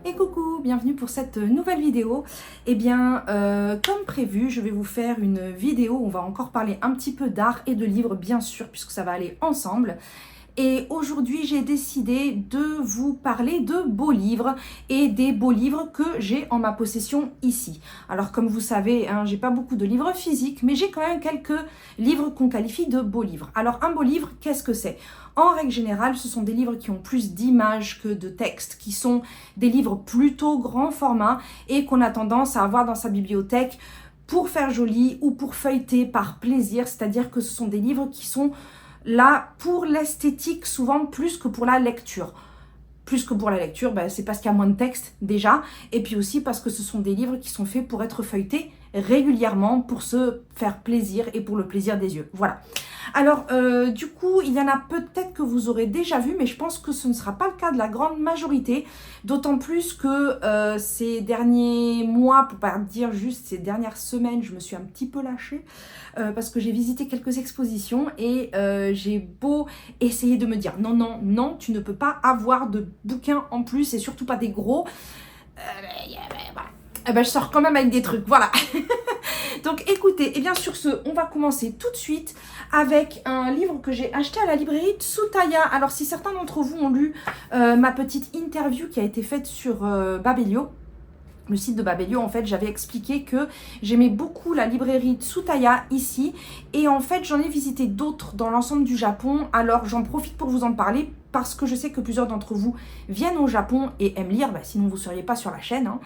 Et coucou, bienvenue pour cette nouvelle vidéo. Eh bien, comme prévu, je vais vous faire une vidéo où on va encore parler un petit peu d'art et de livres, bien sûr, puisque ça va aller ensemble. Et aujourd'hui, j'ai décidé de vous parler de beaux livres et des beaux livres que j'ai en ma possession ici. Alors, comme vous savez, hein, j'ai pas beaucoup de livres physiques, mais j'ai quand même quelques livres qu'on qualifie de beaux livres. Alors, un beau livre, qu'est-ce que c'est? En règle générale, ce sont des livres qui ont plus d'images que de textes, qui sont des livres plutôt grand format et qu'on a tendance à avoir dans sa bibliothèque pour faire joli ou pour feuilleter par plaisir, c'est-à-dire que ce sont des livres qui sont là pour l'esthétique souvent plus que pour la lecture. Plus que pour la lecture, c'est parce qu'il y a moins de texte déjà, et puis aussi parce que ce sont des livres qui sont faits pour être feuilletés régulièrement, pour se faire plaisir et pour le plaisir des yeux. Voilà. Alors, du coup, il y en a peut-être que vous aurez déjà vu, mais je pense que ce ne sera pas le cas de la grande majorité, d'autant plus que ces derniers mois, pour pas dire juste ces dernières semaines, je me suis un petit peu lâchée, parce que j'ai visité quelques expositions et j'ai beau essayer de me dire non, non, non, tu ne peux pas avoir de bouquins en plus et surtout pas des gros. Voilà. Je sors quand même avec des trucs, voilà. Donc écoutez, et bien sur ce, on va commencer tout de suite avec un livre que j'ai acheté à la librairie Tsutaya. Alors si certains d'entre vous ont lu ma petite interview qui a été faite sur Babelio, le site de Babelio, en fait, j'avais expliqué que j'aimais beaucoup la librairie Tsutaya ici. Et en fait, j'en ai visité d'autres dans l'ensemble du Japon. Alors, j'en profite pour vous en parler parce que je sais que plusieurs d'entre vous viennent au Japon et aiment lire. Sinon, vous ne seriez pas sur la chaîne, hein.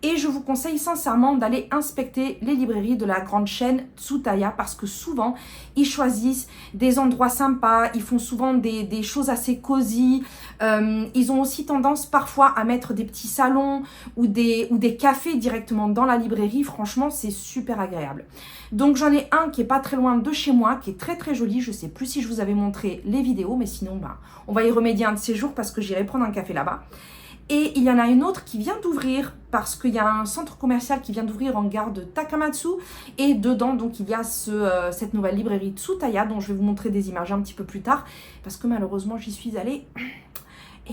Et je vous conseille sincèrement d'aller inspecter les librairies de la grande chaîne Tsutaya parce que souvent, ils choisissent des endroits sympas, ils font souvent des choses assez cosy. Ils ont aussi tendance parfois à mettre des petits salons ou des cafés directement dans la librairie. Franchement, c'est super agréable. Donc, j'en ai un qui est pas très loin de chez moi, qui est très très joli. Je sais plus si je vous avais montré les vidéos, mais sinon, on va y remédier un de ces jours parce que j'irai prendre un café là-bas. Et il y en a une autre qui vient d'ouvrir parce qu'il y a un centre commercial qui vient d'ouvrir en gare de Takamatsu. Et dedans, donc, il y a cette nouvelle librairie Tsutaya dont je vais vous montrer des images un petit peu plus tard. Parce que malheureusement, j'y suis allée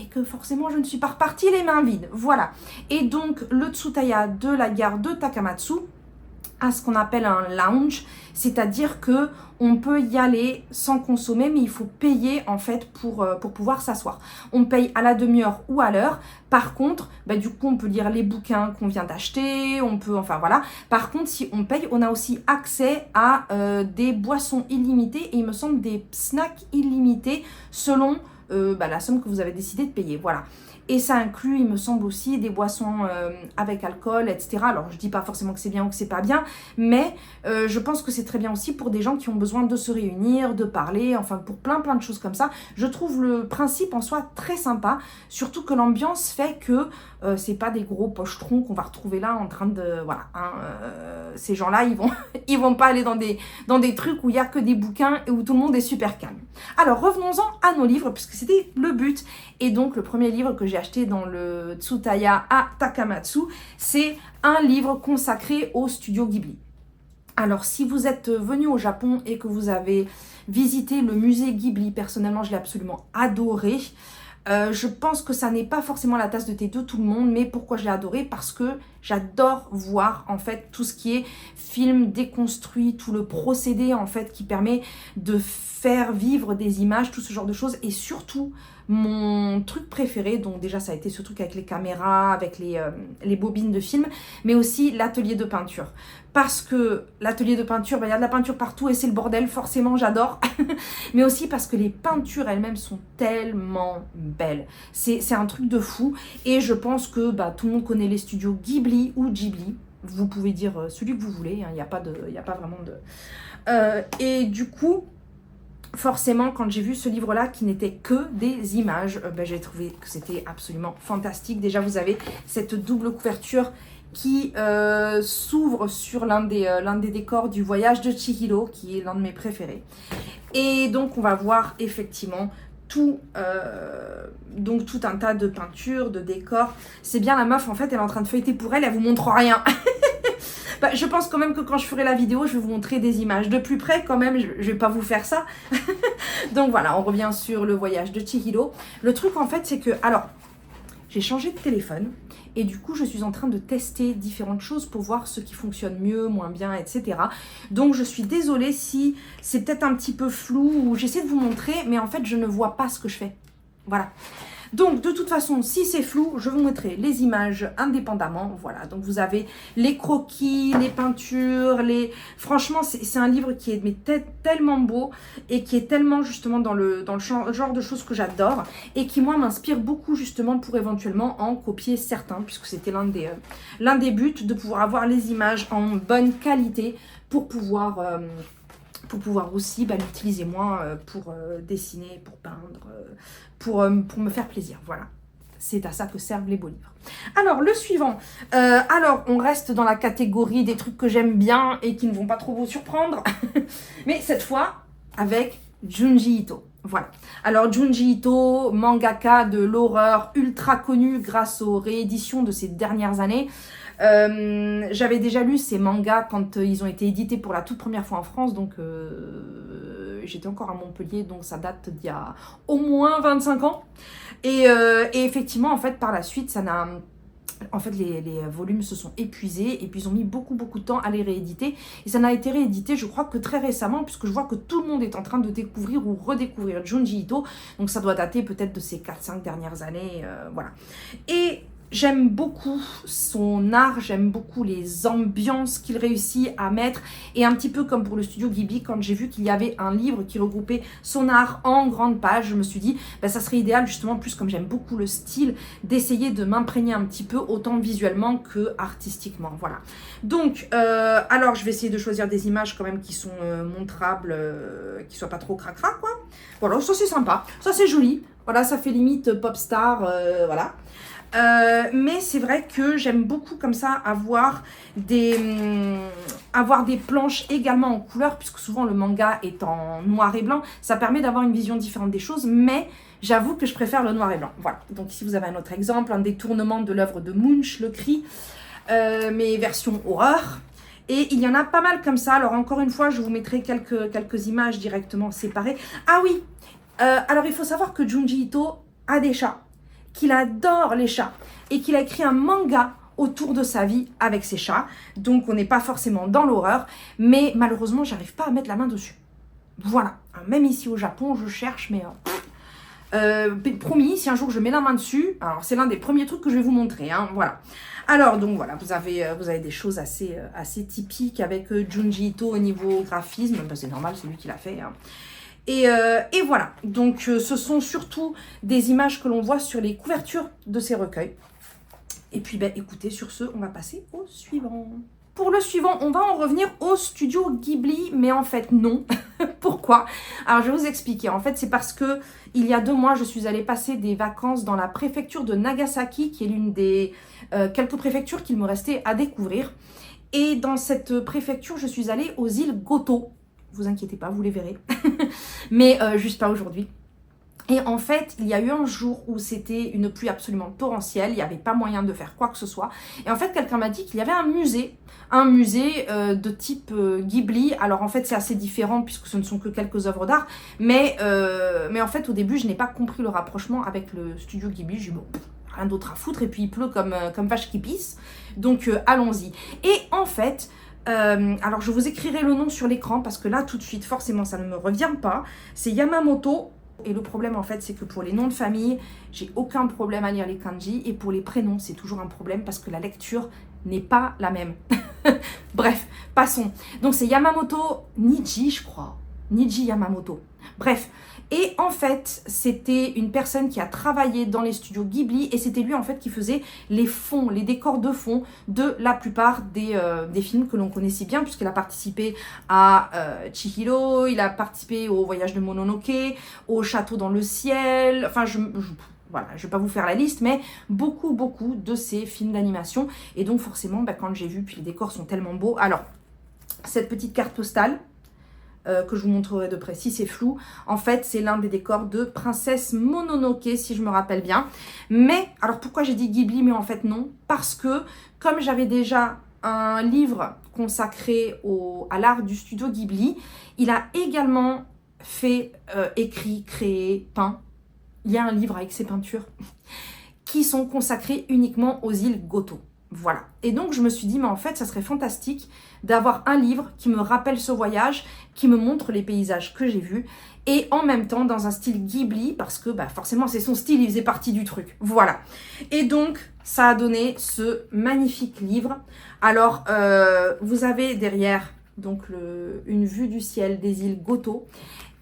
et que forcément, je ne suis pas repartie les mains vides. Voilà. Et donc, le Tsutaya de la gare de Takamatsu a ce qu'on appelle un lounge, c'est-à-dire que on peut y aller sans consommer, mais il faut payer en fait pour pouvoir s'asseoir. On paye à la demi-heure ou à l'heure. Par contre, du coup, on peut lire les bouquins qu'on vient d'acheter, on peut, enfin voilà. Par contre, si on paye, on a aussi accès à des boissons illimitées et il me semble des snacks illimités selon la somme que vous avez décidé de payer. Voilà. Et ça inclut, il me semble aussi, des boissons avec alcool, etc. Alors, je dis pas forcément que c'est bien ou que c'est pas bien, mais je pense que c'est très bien aussi pour des gens qui ont besoin de se réunir, de parler, enfin pour plein de choses comme ça. Je trouve le principe en soi très sympa, surtout que l'ambiance fait que c'est pas des gros pochetrons qu'on va retrouver là en train de... Voilà, hein, ces gens-là, ils vont pas aller dans des trucs où il y a que des bouquins et où tout le monde est super calme. Alors, revenons-en à nos livres, puisque c'était le but. Et donc, le premier livre que j'ai acheté dans le Tsutaya à Takamatsu, c'est un livre consacré au studio Ghibli. Alors, si vous êtes venu au Japon et que vous avez visité le musée Ghibli, personnellement, je l'ai absolument adoré. Je pense que ça n'est pas forcément la tasse de thé de tout le monde, mais pourquoi je l'ai adoré? Parce que j'adore voir en fait tout ce qui est film déconstruit, tout le procédé en fait qui permet de faire vivre des images, tout ce genre de choses. Et surtout, mon truc préféré, donc déjà ça a été ce truc avec les caméras, avec les bobines de film, mais aussi l'atelier de peinture. Parce que l'atelier de peinture, il y a de la peinture partout et c'est le bordel, forcément j'adore. Mais aussi parce que les peintures elles-mêmes sont tellement belles. C'est un truc de fou. Et je pense que tout le monde connaît les studios Ghibli ou Ghibli. Vous pouvez dire celui que vous voulez, il n'y a pas vraiment de... et du coup... Forcément, quand j'ai vu ce livre-là qui n'était que des images, j'ai trouvé que c'était absolument fantastique. Déjà, vous avez cette double couverture qui s'ouvre sur l'un des décors du voyage de Chihiro, qui est l'un de mes préférés. Et donc, on va voir effectivement tout un tas de peintures, de décors. C'est bien la meuf, en fait, elle est en train de feuilleter pour elle, elle vous montre rien. Je pense quand même que quand je ferai la vidéo, je vais vous montrer des images de plus près quand même, je vais pas vous faire ça. Donc voilà, on revient sur le voyage de Chihiro. Le truc en fait, c'est que, alors, j'ai changé de téléphone et du coup je suis en train de tester différentes choses pour voir ce qui fonctionne mieux, moins bien, etc. Donc je suis désolée si c'est peut-être un petit peu flou ou j'essaie de vous montrer, mais en fait je ne vois pas ce que je fais. Voilà. Donc, de toute façon, si c'est flou, je vous montrerai les images indépendamment. Voilà, donc vous avez les croquis, les peintures, Franchement, c'est un livre qui est tellement beau et qui est tellement justement dans le genre de choses que j'adore et qui, moi, m'inspire beaucoup justement pour éventuellement en copier certains, puisque c'était l'un des buts de pouvoir avoir les images en bonne qualité pour pouvoir aussi l'utiliser moi pour dessiner, pour peindre, pour me faire plaisir. Voilà, c'est à ça que servent les beaux livres. Alors, le suivant. Alors, on reste dans la catégorie des trucs que j'aime bien et qui ne vont pas trop vous surprendre. Mais cette fois, avec Junji Ito. Voilà. Alors, Junji Ito, mangaka de l'horreur ultra connu grâce aux rééditions de ces dernières années. J'avais déjà lu ces mangas quand ils ont été édités pour la toute première fois en France, donc j'étais encore à Montpellier, donc ça date d'il y a au moins 25 ans. Et effectivement, en fait, par la suite, les volumes se sont épuisés et puis ils ont mis beaucoup de temps à les rééditer. Et ça n'a été réédité, je crois, que très récemment, puisque je vois que tout le monde est en train de découvrir ou redécouvrir Junji Ito. Donc ça doit dater peut-être de ces 4-5 dernières années, voilà. Et j'aime beaucoup son art, j'aime beaucoup les ambiances qu'il réussit à mettre. Et un petit peu comme pour le studio Ghibli, quand j'ai vu qu'il y avait un livre qui regroupait son art en grandes pages, je me suis dit, ça serait idéal justement, en plus comme j'aime beaucoup le style, d'essayer de m'imprégner un petit peu, autant visuellement que artistiquement. Voilà. Donc, alors je vais essayer de choisir des images quand même qui sont montrables, qui soient pas trop cracra, quoi. Voilà, ça c'est sympa, ça c'est joli. Voilà, ça fait limite pop star, voilà. Mais c'est vrai que j'aime beaucoup comme ça avoir des planches également en couleur, puisque souvent le manga est en noir et blanc. Ça permet d'avoir une vision différente des choses, mais j'avoue que je préfère le noir et blanc. Voilà, donc ici vous avez un autre exemple, un détournement de l'œuvre de Munch, Le Cri, mais version horreur. Et il y en a pas mal comme ça. Alors encore une fois, je vous mettrai quelques images directement séparées. Ah oui, alors il faut savoir que Junji Ito a des chats, qu'il adore les chats et qu'il a écrit un manga autour de sa vie avec ses chats. Donc on n'est pas forcément dans l'horreur, mais malheureusement j'arrive pas à mettre la main dessus. Voilà, même ici au Japon je cherche, mais promis, si un jour je mets la main dessus, alors c'est l'un des premiers trucs que je vais vous montrer, hein, voilà. Alors donc voilà, vous avez des choses assez typiques avec Junji Ito au niveau graphisme, c'est normal, c'est lui qui l'a fait, hein. Et voilà, donc ce sont surtout des images que l'on voit sur les couvertures de ces recueils. Et puis écoutez, sur ce, on va passer au suivant. Pour le suivant, on va en revenir au studio Ghibli, mais en fait non. Pourquoi? Alors je vais vous expliquer. En fait, c'est parce que il y a 2 mois, je suis allée passer des vacances dans la préfecture de Nagasaki, qui est l'une des quelques préfectures qu'il me restait à découvrir. Et dans cette préfecture, je suis allée aux îles Goto. Vous inquiétez pas, vous les verrez. Mais juste pas aujourd'hui. Et en fait, il y a eu un jour où c'était une pluie absolument torrentielle, il n'y avait pas moyen de faire quoi que ce soit. Et en fait, quelqu'un m'a dit qu'il y avait un musée de type Ghibli. Alors en fait, c'est assez différent puisque ce ne sont que quelques œuvres d'art. Mais en fait, au début, je n'ai pas compris le rapprochement avec le studio Ghibli. J'ai dit, bon, rien d'autre à foutre. Et puis, il pleut comme vache qui pisse. Donc, allons-y. Et en fait... alors je vous écrirai le nom sur l'écran parce que là tout de suite forcément ça ne me revient pas. C'est Yamamoto. Et le problème en fait c'est que pour les noms de famille j'ai aucun problème à lire les kanji. Et pour les prénoms c'est toujours un problème parce que la lecture n'est pas la même. Bref, passons. Donc c'est Yamamoto Niji, je crois. Niji Yamamoto. Bref. Et en fait, c'était une personne qui a travaillé dans les studios Ghibli et c'était lui en fait qui faisait les fonds, les décors de fond de la plupart des films que l'on connaît si bien, puisqu'il a participé à Chihiro, il a participé au Voyage de Mononoke, au Château dans le ciel, enfin voilà, je vais pas vous faire la liste, mais beaucoup de ces films d'animation. Et donc forcément, quand j'ai vu, puis les décors sont tellement beaux. Alors, cette petite carte postale, que je vous montrerai de près si c'est flou. En fait, c'est l'un des décors de Princesse Mononoke, si je me rappelle bien. Mais, alors pourquoi j'ai dit Ghibli, mais en fait non? Parce que, comme j'avais déjà un livre consacré à l'art du studio Ghibli, il a également fait, écrit, créé, peint. Il y a un livre avec ses peintures qui sont consacrées uniquement aux îles Goto. Voilà. Et donc, je me suis dit, mais en fait, ça serait fantastique d'avoir un livre qui me rappelle ce voyage, qui me montre les paysages que j'ai vus, et en même temps dans un style Ghibli, parce que bah, forcément, c'est son style, il faisait partie du truc. Voilà. Et donc, ça a donné ce magnifique livre. Alors, vous avez derrière donc une vue du ciel des îles Goto.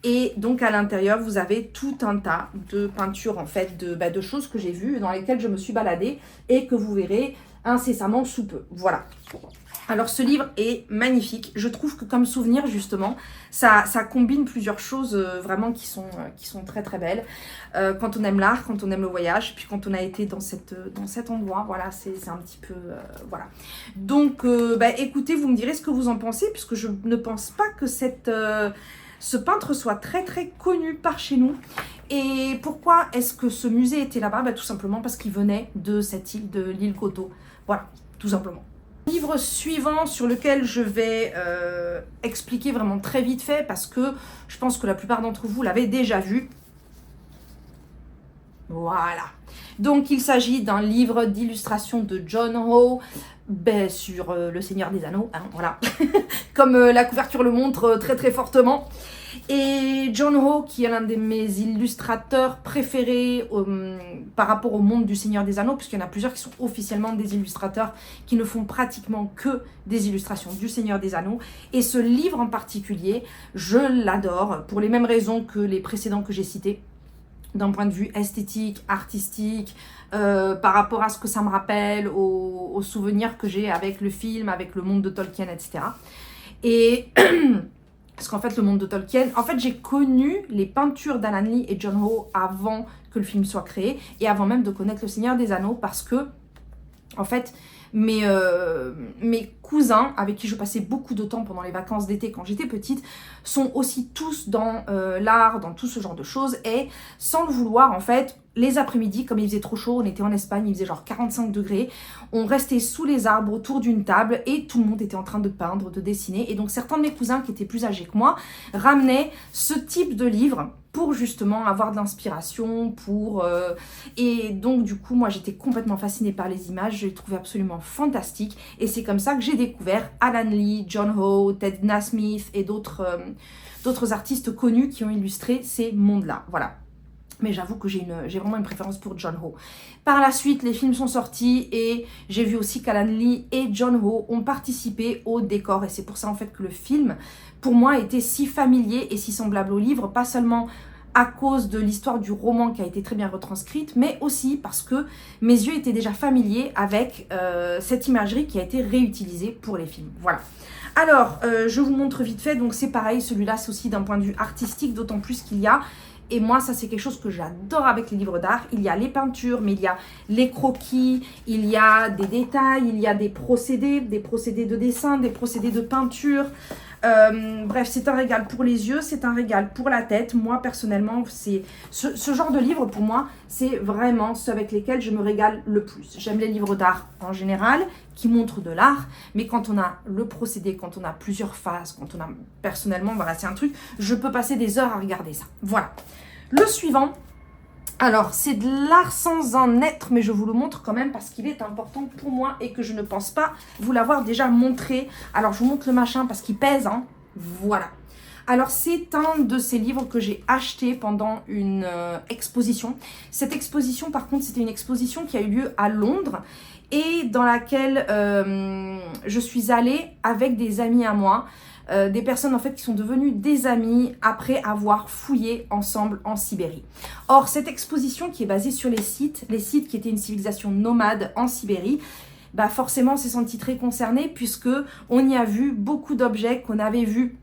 Et donc à l'intérieur, vous avez tout un tas de peintures, en fait, de choses que j'ai vues, dans lesquelles je me suis baladée et que vous verrez incessamment sous peu. Voilà. Alors ce livre est magnifique. Je trouve que comme souvenir, justement, ça combine plusieurs choses vraiment qui sont très très belles. Quand on aime l'art, quand on aime le voyage, puis quand on a été dans cet endroit, voilà, c'est un petit peu... voilà. Donc, écoutez, vous me direz ce que vous en pensez, puisque je ne pense pas que ce peintre soit très très connu par chez nous. Et pourquoi est-ce que ce musée était là-bas? Tout simplement parce qu'il venait de cette île, de l'île Goto. Voilà, tout simplement. Livre suivant sur lequel je vais expliquer vraiment très vite fait, parce que je pense que la plupart d'entre vous l'avez déjà vu. Voilà. Donc il s'agit d'un livre d'illustration de John Ho, sur le Seigneur des Anneaux, hein, voilà. Comme la couverture le montre très très fortement. Et John Ho, qui est l'un de mes illustrateurs préférés par rapport au monde du Seigneur des Anneaux, puisqu'il y en a plusieurs qui sont officiellement des illustrateurs qui ne font pratiquement que des illustrations du Seigneur des Anneaux. Et ce livre en particulier, je l'adore pour les mêmes raisons que les précédents que j'ai cités, d'un point de vue esthétique, artistique, par rapport à ce que ça me rappelle, aux souvenirs que j'ai avec le film, avec le monde de Tolkien, etc. Et... parce qu'en fait, le monde de Tolkien... En fait, j'ai connu les peintures d'Alan Lee et John Ho avant que le film soit créé et avant même de connaître Le Seigneur des Anneaux, parce que, en fait, mes cousins, avec qui je passais beaucoup de temps pendant les vacances d'été quand j'étais petite, sont aussi tous dans l'art, dans tout ce genre de choses. Et sans le vouloir, en fait, les après-midi, comme il faisait trop chaud, on était en Espagne, il faisait genre 45 degrés, on restait sous les arbres autour d'une table et tout le monde était en train de peindre, de dessiner. Et donc certains de mes cousins qui étaient plus âgés que moi ramenaient ce type de livre pour justement avoir de l'inspiration, et donc du coup moi j'étais complètement fascinée par les images, je les trouvais absolument fantastiques. Et c'est comme ça que j'ai découvert Alan Lee, John Ho, Ted Nasmith et d'autres artistes connus qui ont illustré ces mondes-là. Voilà. Mais j'avoue que j'ai vraiment une préférence pour John Ho. Par la suite, les films sont sortis et j'ai vu aussi qu'Alan Lee et John Ho ont participé au décor. Et c'est pour ça en fait que le film, pour moi, était si familier et si semblable au livre, pas seulement à cause de l'histoire du roman qui a été très bien retranscrite, mais aussi parce que mes yeux étaient déjà familiers avec cette imagerie qui a été réutilisée pour les films. Voilà. Alors, je vous montre vite fait. Donc c'est pareil, celui-là c'est aussi d'un point de vue artistique, d'autant plus qu'il y a... Et moi, ça, c'est quelque chose que j'adore avec les livres d'art. Il y a les peintures, mais il y a les croquis, il y a des détails, il y a des procédés de dessin, des procédés de peinture. Bref, c'est un régal pour les yeux, c'est un régal pour la tête. Moi, personnellement, c'est ce genre de livre, pour moi, c'est vraiment ceux avec lesquels je me régale le plus. J'aime les livres d'art en général, qui montrent de l'art, mais quand on a le procédé, quand on a plusieurs phases, quand on a... Personnellement, voilà, c'est un truc, je peux passer des heures à regarder ça. Voilà. Le suivant, alors c'est de l'art sans en être, mais je vous le montre quand même parce qu'il est important pour moi et que je ne pense pas vous l'avoir déjà montré. Alors je vous montre le machin parce qu'il pèse, hein. Voilà. Alors c'est un de ces livres que j'ai acheté pendant une exposition. Cette exposition, par contre, c'était une exposition qui a eu lieu à Londres et dans laquelle je suis allée avec des amis à moi. Des personnes en fait qui sont devenues des amis après avoir fouillé ensemble en Sibérie. Or, cette exposition qui est basée sur les Scythes qui étaient une civilisation nomade en Sibérie, bah forcément on s'est senti très concerné puisque on y a vu beaucoup d'objets qu'on avait vus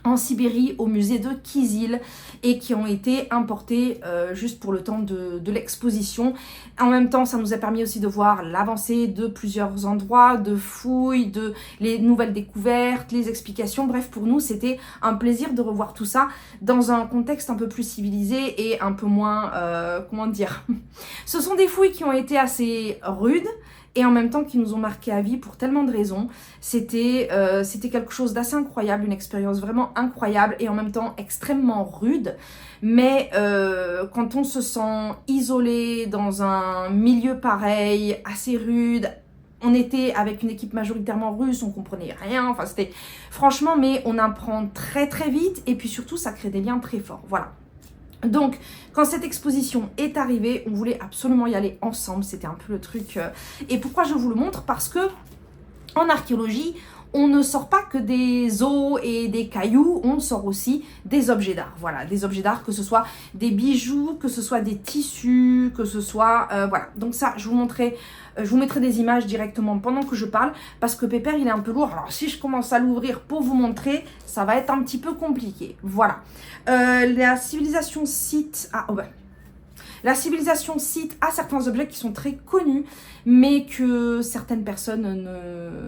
en Sibérie au musée de Kyzyl et qui ont été importés juste pour le temps de l'exposition. En même temps, ça nous a permis aussi de voir l'avancée de plusieurs endroits, de fouilles, les nouvelles découvertes, les explications. Bref, pour nous, c'était un plaisir de revoir tout ça dans un contexte un peu plus civilisé et un peu moins... comment dire. Ce sont des fouilles qui ont été assez rudes et en même temps qui nous ont marqué à vie pour tellement de raisons. C'était quelque chose d'assez incroyable, une expérience vraiment incroyable et en même temps extrêmement rude. Mais quand on se sent isolé dans un milieu pareil, assez rude, on était avec une équipe majoritairement russe, on comprenait rien, enfin c'était franchement, mais on apprend très très vite et puis surtout ça crée des liens très forts, voilà. Donc, quand cette exposition est arrivée, on voulait absolument y aller ensemble, c'était un peu le truc. Et pourquoi je vous le montre? Parce que en archéologie, on ne sort pas que des os et des cailloux, on sort aussi des objets d'art. Voilà, des objets d'art, que ce soit des bijoux, que ce soit des tissus, que ce soit... voilà, donc ça, je vous mettrai des images directement pendant que je parle, parce que Pépère, il est un peu lourd. Alors, si je commence à l'ouvrir pour vous montrer, ça va être un petit peu compliqué. Voilà. La civilisation Scythe... Ah, oh ben... La civilisation Scythe a certains objets qui sont très connus, mais que certaines personnes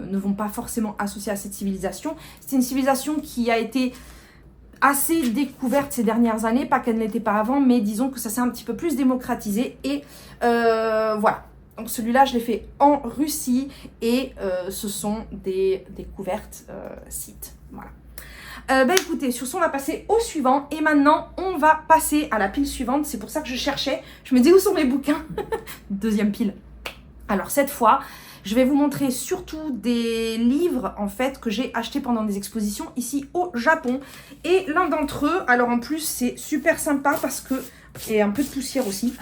ne vont pas forcément associer à cette civilisation. C'est une civilisation qui a été assez découverte ces dernières années, pas qu'elle ne l'était pas avant, mais disons que ça s'est un petit peu plus démocratisé. Et voilà. Donc celui-là, je l'ai fait en Russie et ce sont des découvertes Scythes. Voilà. Écoutez, sur ce, on va passer au suivant. Et maintenant, on va passer à la pile suivante. C'est pour ça que je cherchais. Je me dis, où sont mes bouquins? Deuxième pile. Alors, cette fois, je vais vous montrer surtout des livres, en fait, que j'ai achetés pendant des expositions ici au Japon. Et l'un d'entre eux, alors en plus, c'est super sympa parce que... Et un peu de poussière aussi.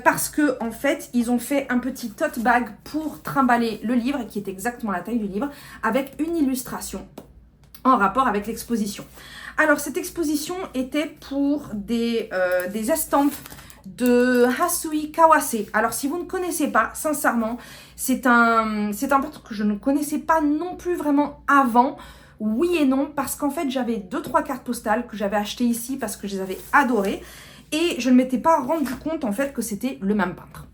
Parce que, en fait, ils ont fait un petit tote bag pour trimballer le livre, qui est exactement la taille du livre, avec une illustration en rapport avec l'exposition. Alors, cette exposition était pour des estampes de Hasui Kawase. Alors, si vous ne connaissez pas, sincèrement, c'est un peintre que je ne connaissais pas non plus vraiment avant. Oui et non, parce qu'en fait, j'avais 2-3 cartes postales que j'avais achetées ici parce que je les avais adorées. Et je ne m'étais pas rendu compte, en fait, que c'était le même peintre.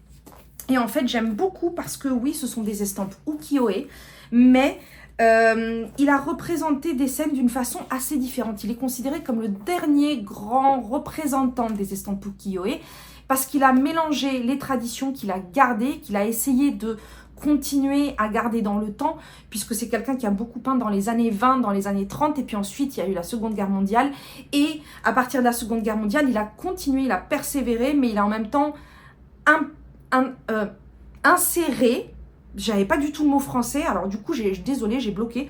Et en fait, j'aime beaucoup parce que, oui, ce sont des estampes ukiyo-e, mais... il a représenté des scènes d'une façon assez différente. Il est considéré comme le dernier grand représentant des estampes ukiyo-e parce qu'il a mélangé les traditions qu'il a gardées, qu'il a essayé de continuer à garder dans le temps, puisque c'est quelqu'un qui a beaucoup peint dans les années 20, dans les années 30, et puis ensuite il y a eu la Seconde Guerre mondiale, et à partir de la Seconde Guerre mondiale, il a continué, il a persévéré, mais il a en même temps inséré... J'avais pas du tout le mot français, alors du coup, désolée, j'ai bloqué.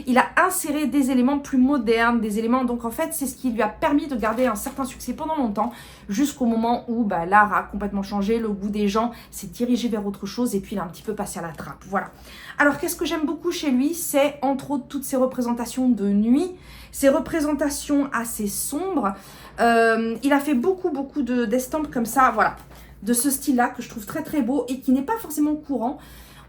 Il a inséré des éléments plus modernes, des éléments... Donc en fait, c'est ce qui lui a permis de garder un certain succès pendant longtemps, jusqu'au moment où l'art a complètement changé, le goût des gens s'est dirigé vers autre chose, et puis il a un petit peu passé à la trappe. Voilà. Alors, qu'est-ce que j'aime beaucoup chez lui? C'est entre autres toutes ces représentations de nuit, ces représentations assez sombres. Il a fait beaucoup d'estampes comme ça, voilà, de ce style-là, que je trouve très très beau et qui n'est pas forcément courant.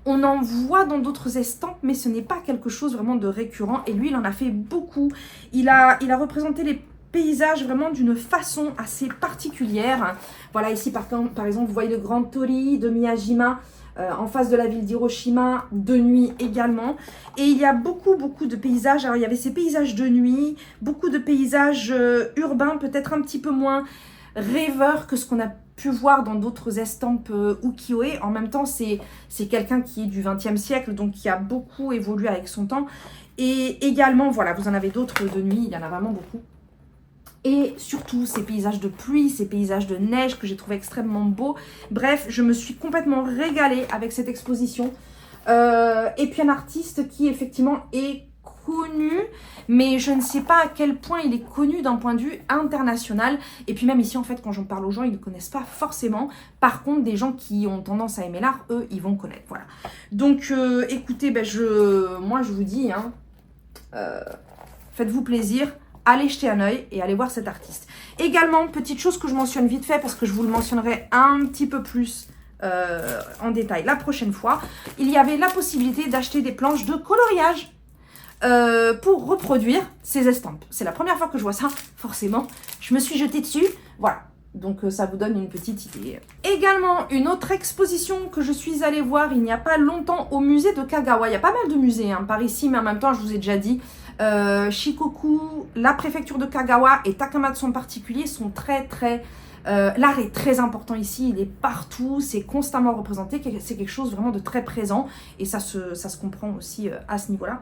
On en voit dans d'autres estampes, mais ce n'est pas quelque chose vraiment de récurrent. Et lui, il en a fait beaucoup. Il a représenté les paysages vraiment d'une façon assez particulière. Voilà, ici par exemple, vous voyez le grand torii de Miyajima, en face de la ville d'Hiroshima, de nuit également. Et il y a beaucoup de paysages. Alors, il y avait ces paysages de nuit, beaucoup de paysages urbains, peut-être un petit peu moins rêveurs que ce qu'on a pu voir dans d'autres estampes ukiyo-e. En même temps, c'est quelqu'un qui est du XXe siècle, donc qui a beaucoup évolué avec son temps. Et également, voilà, vous en avez d'autres de nuit, il y en a vraiment beaucoup. Et surtout, ces paysages de pluie, ces paysages de neige que j'ai trouvé extrêmement beaux. Bref, je me suis complètement régalée avec cette exposition. Et puis un artiste qui, effectivement, est connu, mais je ne sais pas à quel point il est connu d'un point de vue international. Et puis même ici, en fait, quand j'en parle aux gens, ils ne connaissent pas forcément. Par contre, des gens qui ont tendance à aimer l'art, eux, ils vont connaître. Voilà. Donc, écoutez, moi, je vous dis, hein, faites-vous plaisir, allez jeter un œil et allez voir cet artiste. Également, petite chose que je mentionne vite fait, parce que je vous le mentionnerai un petit peu plus en détail la prochaine fois, il y avait la possibilité d'acheter des planches de coloriage pour reproduire ces estampes. C'est la première fois que je vois ça, forcément. Je me suis jetée dessus, voilà. Donc ça vous donne une petite idée. Également, une autre exposition que je suis allée voir il n'y a pas longtemps au musée de Kagawa. Il y a pas mal de musées par ici, mais en même temps, je vous ai déjà dit, Shikoku, la préfecture de Kagawa et Takamatsu en particulier sont très très... l'art est très important ici, il est partout, c'est constamment représenté, c'est quelque chose vraiment de très présent et ça se comprend aussi à ce niveau-là.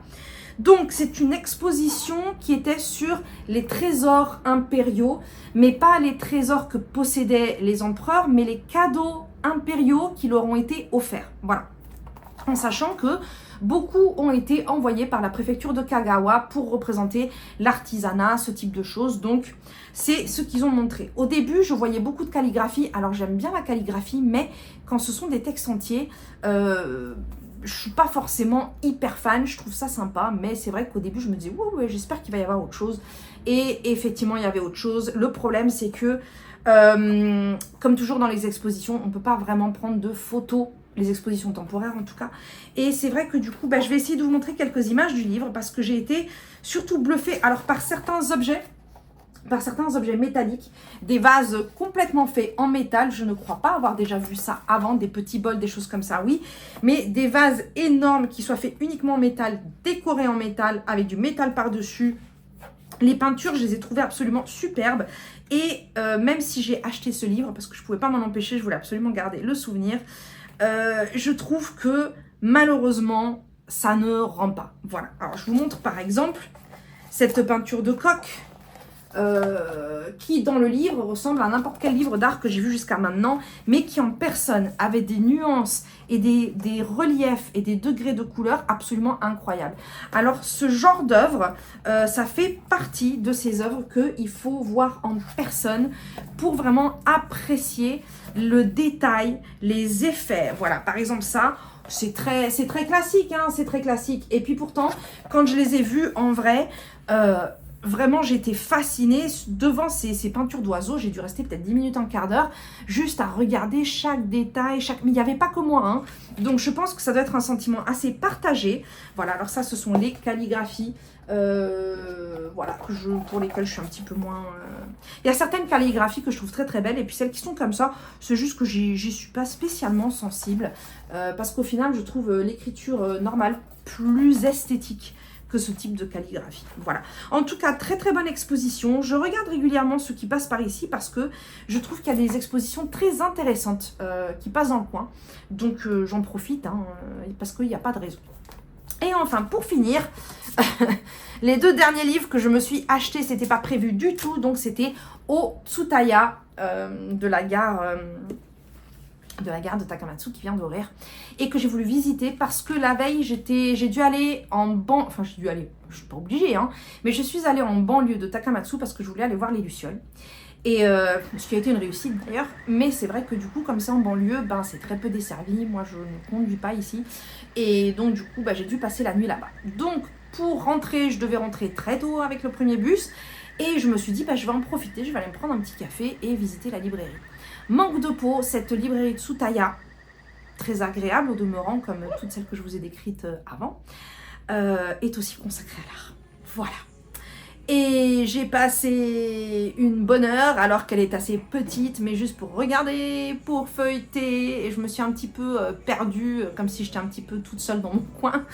Donc c'est une exposition qui était sur les trésors impériaux, mais pas les trésors que possédaient les empereurs, mais les cadeaux impériaux qui leur ont été offerts. Voilà. En sachant que beaucoup ont été envoyés par la préfecture de Kagawa pour représenter l'artisanat, ce type de choses. Donc, c'est ce qu'ils ont montré. Au début, je voyais beaucoup de calligraphie. Alors, j'aime bien la calligraphie, mais quand ce sont des textes entiers, je suis pas forcément hyper fan. Je trouve ça sympa, mais c'est vrai qu'au début, je me disais, ouais, j'espère qu'il va y avoir autre chose. Et effectivement, il y avait autre chose. Le problème, c'est que, comme toujours dans les expositions, on ne peut pas vraiment prendre de photos, les expositions temporaires en tout cas. Et c'est vrai que du coup, je vais essayer de vous montrer quelques images du livre parce que j'ai été surtout bluffée alors par certains objets métalliques, des vases complètement faits en métal. Je ne crois pas avoir déjà vu ça avant, des petits bols, des choses comme ça, oui. Mais des vases énormes qui soient faits uniquement en métal, décorés en métal, avec du métal par-dessus. Les peintures, je les ai trouvées absolument superbes. Et même si j'ai acheté ce livre, parce que je ne pouvais pas m'en empêcher, je voulais absolument garder le souvenir, je trouve que malheureusement, ça ne rend pas. Voilà. Alors, je vous montre par exemple cette peinture de coq qui, dans le livre, ressemble à n'importe quel livre d'art que j'ai vu jusqu'à maintenant, mais qui en personne avait des nuances et des reliefs et des degrés de couleur absolument incroyables. Alors, ce genre d'œuvre, ça fait partie de ces œuvres qu'il faut voir en personne pour vraiment apprécier le détail, les effets. Voilà, par exemple ça, c'est très classique, hein, c'est très classique. Et puis pourtant, quand je les ai vus en vrai, vraiment j'étais fascinée devant ces peintures d'oiseaux. J'ai dû rester peut-être 10 minutes, un quart d'heure, juste à regarder chaque détail, mais il n'y avait pas que moi, hein. Donc je pense que ça doit être un sentiment assez partagé. Voilà, alors ça, ce sont les calligraphies. Voilà, pour lesquelles je suis un petit peu moins... Il y a certaines calligraphies que je trouve très très belles, et puis celles qui sont comme ça, c'est juste que j'y suis pas spécialement sensible, parce qu'au final, je trouve l'écriture normale plus esthétique que ce type de calligraphie. Voilà. En tout cas, très très bonne exposition. Je regarde régulièrement ce qui passe par ici, parce que je trouve qu'il y a des expositions très intéressantes qui passent dans le coin. Donc j'en profite, hein, parce qu'il n'y a pas de raison. Et enfin, pour finir, les deux derniers livres que je me suis achetés, c'était pas prévu du tout, donc c'était au Tsutaya de la gare de Takamatsu qui vient d'ouvrir et que j'ai voulu visiter parce que la veille, j'ai dû aller en banlieue, enfin j'ai dû aller, je suis pas obligée, hein, mais je suis allée en banlieue de Takamatsu parce que je voulais aller voir les lucioles. Et ce qui a été une réussite d'ailleurs, mais c'est vrai que du coup, comme c'est en banlieue, c'est très peu desservi. Moi, je ne conduis pas ici. Et donc, du coup, j'ai dû passer la nuit là-bas. Donc, pour rentrer, je devais rentrer très tôt avec le premier bus. Et je me suis dit, je vais en profiter, je vais aller me prendre un petit café et visiter la librairie. Manque de peau, cette librairie de Tsutaya, très agréable au demeurant, comme toutes celles que je vous ai décrites avant, est aussi consacrée à l'art. Voilà. Et j'ai passé une bonne heure, alors qu'elle est assez petite, mais juste pour regarder, pour feuilleter. Et je me suis un petit peu perdue, comme si j'étais un petit peu toute seule dans mon coin.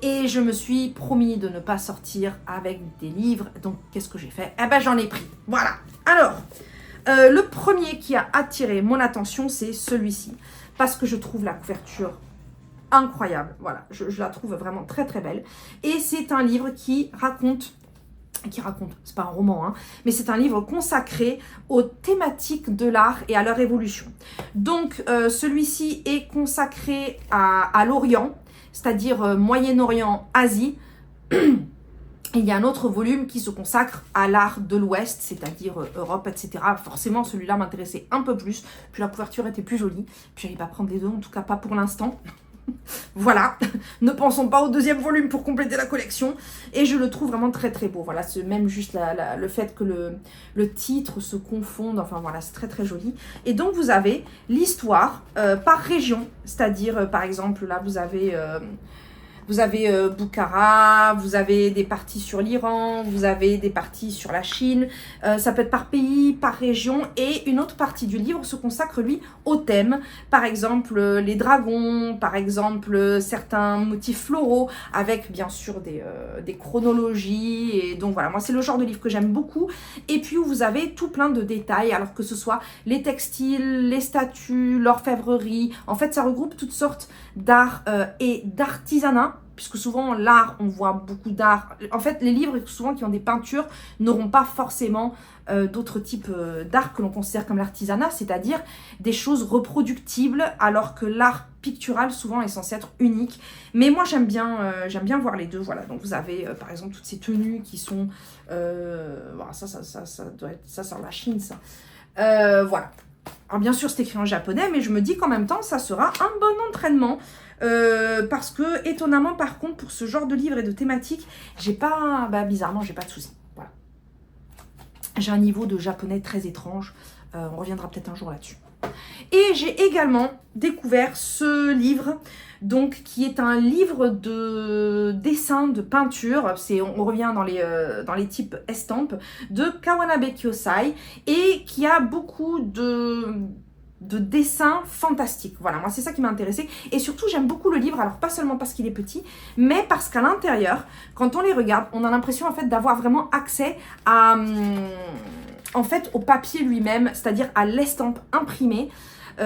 Et je me suis promis de ne pas sortir avec des livres. Donc, qu'est-ce que j'ai fait? J'en ai pris. Voilà. Alors, le premier qui a attiré mon attention, c'est celui-ci. Parce que je trouve la couverture incroyable. Voilà, je la trouve vraiment très très belle. Et c'est un livre qui raconte, c'est pas un roman, hein, mais c'est un livre consacré aux thématiques de l'art et à leur évolution. Donc, celui-ci est consacré à l'Orient, c'est-à-dire Moyen-Orient, Asie. Il y a un autre volume qui se consacre à l'art de l'Ouest, c'est-à-dire Europe, etc. Forcément, celui-là m'intéressait un peu plus, puis la couverture était plus jolie, puis j'allais pas prendre les deux, en tout cas pas pour l'instant. Voilà, ne pensons pas au deuxième volume pour compléter la collection. Et je le trouve vraiment très très beau. Voilà, c'est même juste le fait que le titre se confonde. Enfin voilà, c'est très très joli. Et donc vous avez l'histoire par région. C'est-à-dire, par exemple, là vous avez Vous avez Bukhara, vous avez des parties sur l'Iran, vous avez des parties sur la Chine. Ça peut être par pays, par région. Et une autre partie du livre se consacre, lui, au thème. Par exemple, les dragons, par exemple, certains motifs floraux, avec bien sûr des chronologies. Et donc voilà, moi c'est le genre de livre que j'aime beaucoup. Et puis où vous avez tout plein de détails, alors que ce soit les textiles, les statues, l'orfèvrerie. En fait, ça regroupe toutes sortes d'art et d'artisanat, puisque souvent l'art, on voit beaucoup d'art. En fait, les livres souvent qui ont des peintures n'auront pas forcément d'autres types d'art que l'on considère comme l'artisanat, c'est-à-dire des choses reproductibles, alors que l'art pictural souvent est censé être unique. Mais moi j'aime bien voir les deux. Voilà, donc vous avez par exemple toutes ces tenues qui sont voilà, ça doit être ça sur la Chine, ça. Voilà. Alors bien sûr c'est écrit en japonais, mais je me dis qu'en même temps ça sera un bon entraînement. Parce que étonnamment par contre pour ce genre de livre et de thématique, j'ai pas, bizarrement j'ai pas de soucis. Voilà. J'ai un niveau de japonais très étrange. On reviendra peut-être un jour là-dessus. Et j'ai également découvert ce livre, donc qui est un livre de dessin, de peinture. On revient dans les types estampes de Kawanabe Kyosai, et qui a beaucoup de dessins fantastiques. Voilà, moi c'est ça qui m'a intéressée. Et surtout j'aime beaucoup le livre, alors pas seulement parce qu'il est petit, mais parce qu'à l'intérieur, quand on les regarde, on a l'impression en fait d'avoir vraiment accès à en fait au papier lui-même, c'est-à-dire à l'estampe imprimée.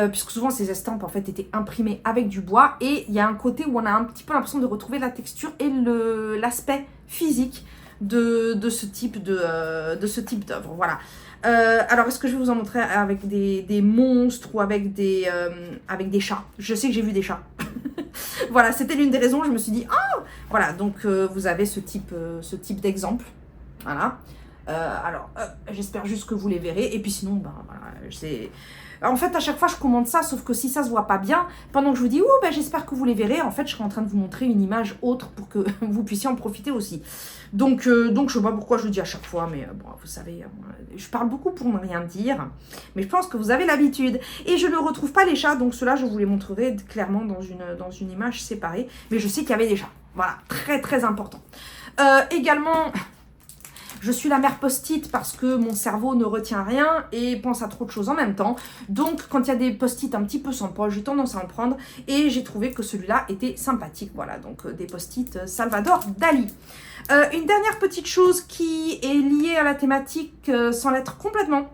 Puisque souvent ces estampes en fait étaient imprimées avec du bois, et il y a un côté où on a un petit peu l'impression de retrouver la texture et l'aspect physique de ce type d'œuvre. Voilà. Alors est-ce que je vais vous en montrer avec des monstres ou avec des chats? Je sais que j'ai vu des chats. Voilà, c'était l'une des raisons, je me suis dit oh voilà, donc vous avez ce type d'exemple. Voilà. Alors j'espère juste que vous les verrez, et puis sinon voilà, en fait, à chaque fois, je commande ça, sauf que si ça se voit pas bien, pendant que je vous dis « Oh, j'espère que vous les verrez », en fait, je serai en train de vous montrer une image autre pour que vous puissiez en profiter aussi. Donc je sais pas pourquoi je le dis à chaque fois, mais bon, vous savez, je parle beaucoup pour ne rien dire, mais je pense que vous avez l'habitude. Et je ne retrouve pas les chats, donc ceux-là, je vous les montrerai clairement dans une image séparée. Mais je sais qu'il y avait des chats. Voilà, très très important. Également... Je suis la mère post-it parce que mon cerveau ne retient rien et pense à trop de choses en même temps. Donc, quand il y a des post-it un petit peu sans poche, j'ai tendance à en prendre. Et j'ai trouvé que celui-là était sympathique. Voilà, donc des post-it Salvador Dali. Une dernière petite chose qui est liée à la thématique sans l'être complètement.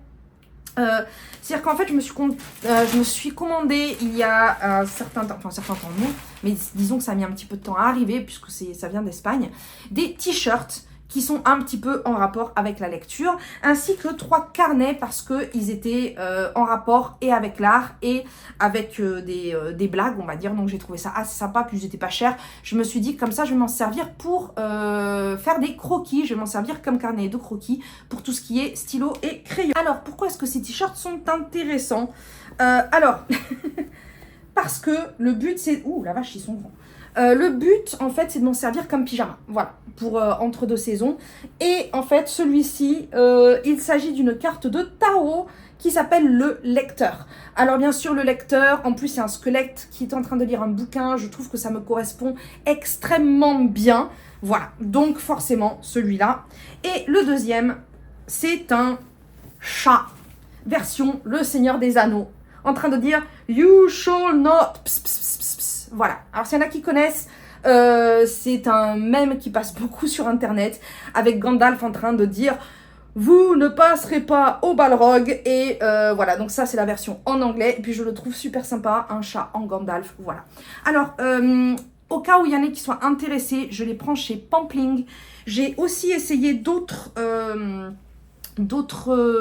C'est-à-dire qu'en fait, je me suis commandé il y a un certain temps, non, mais disons que ça a mis un petit peu de temps à arriver puisque ça vient d'Espagne, des t-shirts qui sont un petit peu en rapport avec la lecture, ainsi que 3 carnets parce qu'ils étaient en rapport et avec l'art et avec des blagues, on va dire. Donc j'ai trouvé ça assez sympa, puis ils n'étaient pas chers. Je me suis dit comme ça je vais m'en servir pour faire des croquis, je vais m'en servir comme carnet de croquis pour tout ce qui est stylo et crayon. Alors pourquoi est-ce que ces t-shirts sont intéressants? Alors, parce que le but c'est... Ouh la vache, ils sont grands. Le but, en fait, c'est de m'en servir comme pyjama. Voilà, pour entre deux saisons. Et en fait, celui-ci, il s'agit d'une carte de tarot qui s'appelle le lecteur. Alors bien sûr, le lecteur, en plus, c'est un squelette qui est en train de lire un bouquin. Je trouve que ça me correspond extrêmement bien. Voilà, donc forcément, celui-là. Et le deuxième, c'est un chat, version Le Seigneur des Anneaux, en train de dire « You shall not... » Voilà, alors s'il y en a qui connaissent, c'est un mème qui passe beaucoup sur internet avec Gandalf en train de dire « Vous ne passerez pas au Balrog » et voilà, donc ça c'est la version en anglais, et puis je le trouve super sympa, un chat en Gandalf, voilà. Alors, au cas où il y en a qui soient intéressés, je les prends chez Pampling. J'ai aussi essayé d'autres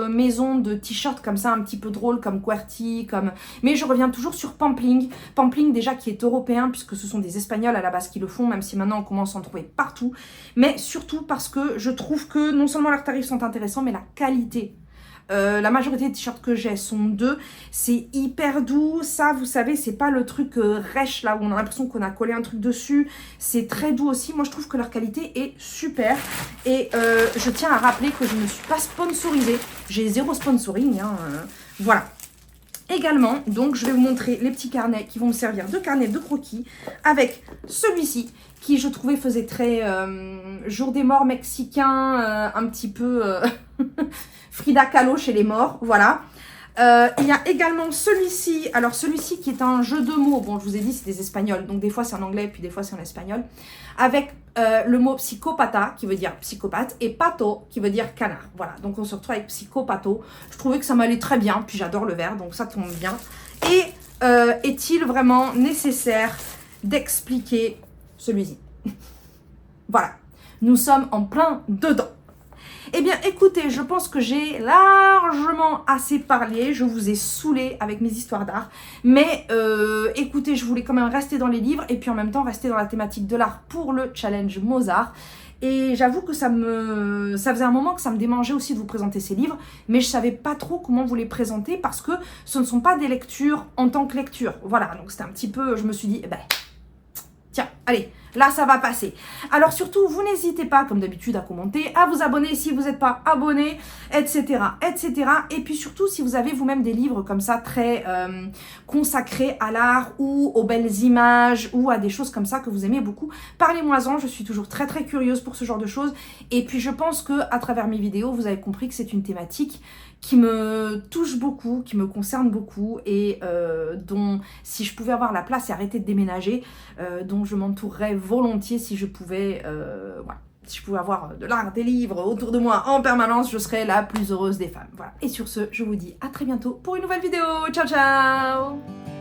maisons de t-shirts comme ça un petit peu drôles comme QWERTY, mais je reviens toujours sur Pampling. Pampling déjà qui est européen puisque ce sont des Espagnols à la base qui le font, même si maintenant on commence à en trouver partout, mais surtout parce que je trouve que non seulement leurs tarifs sont intéressants, mais la qualité. La majorité des t-shirts que j'ai sont 2. C'est hyper doux. Ça, vous savez, c'est pas le truc rêche là où on a l'impression qu'on a collé un truc dessus. C'est très doux aussi. Moi, je trouve que leur qualité est super. Et je tiens à rappeler que je ne suis pas sponsorisée. J'ai 0 sponsoring. Hein, voilà. Également, donc je vais vous montrer les petits carnets qui vont me servir de carnet de croquis avec celui-ci qui je trouvais faisait très jour des morts mexicain, un petit peu Frida Kahlo chez les morts, voilà. Il y a également celui-ci, alors celui-ci qui est un jeu de mots, bon je vous ai dit c'est des espagnols, donc des fois c'est en anglais puis des fois c'est en espagnol, avec le mot psychopata qui veut dire psychopathe et pato qui veut dire canard, voilà, donc on se retrouve avec psychopato, je trouvais que ça m'allait très bien, puis j'adore le vert, donc ça tombe bien, et est-il vraiment nécessaire d'expliquer celui-ci? Voilà, nous sommes en plein dedans. Eh bien, écoutez, je pense que j'ai largement assez parlé. Je vous ai saoulé avec mes histoires d'art. Mais écoutez, je voulais quand même rester dans les livres et puis en même temps rester dans la thématique de l'art pour le challenge Mozart. Et j'avoue que ça faisait un moment que ça me démangeait aussi de vous présenter ces livres, mais je savais pas trop comment vous les présenter parce que ce ne sont pas des lectures en tant que lecture. Voilà, donc c'était un petit peu, je me suis dit, eh ben, tiens, allez, là ça va passer. Alors surtout, vous n'hésitez pas, comme d'habitude, à commenter, à vous abonner si vous n'êtes pas abonné, etc., etc. Et puis surtout, si vous avez vous-même des livres comme ça, très consacrés à l'art ou aux belles images ou à des choses comme ça que vous aimez beaucoup, parlez-moi-en, je suis toujours très très curieuse pour ce genre de choses. Et puis je pense que à travers mes vidéos, vous avez compris que c'est une thématique qui me touche beaucoup, qui me concerne beaucoup et dont, si je pouvais avoir la place et arrêter de déménager, dont je m'entourerais volontiers si je pouvais, voilà. Si je pouvais avoir de l'art, des livres autour de moi en permanence, je serais la plus heureuse des femmes. Voilà. Et sur ce, je vous dis à très bientôt pour une nouvelle vidéo. Ciao, ciao!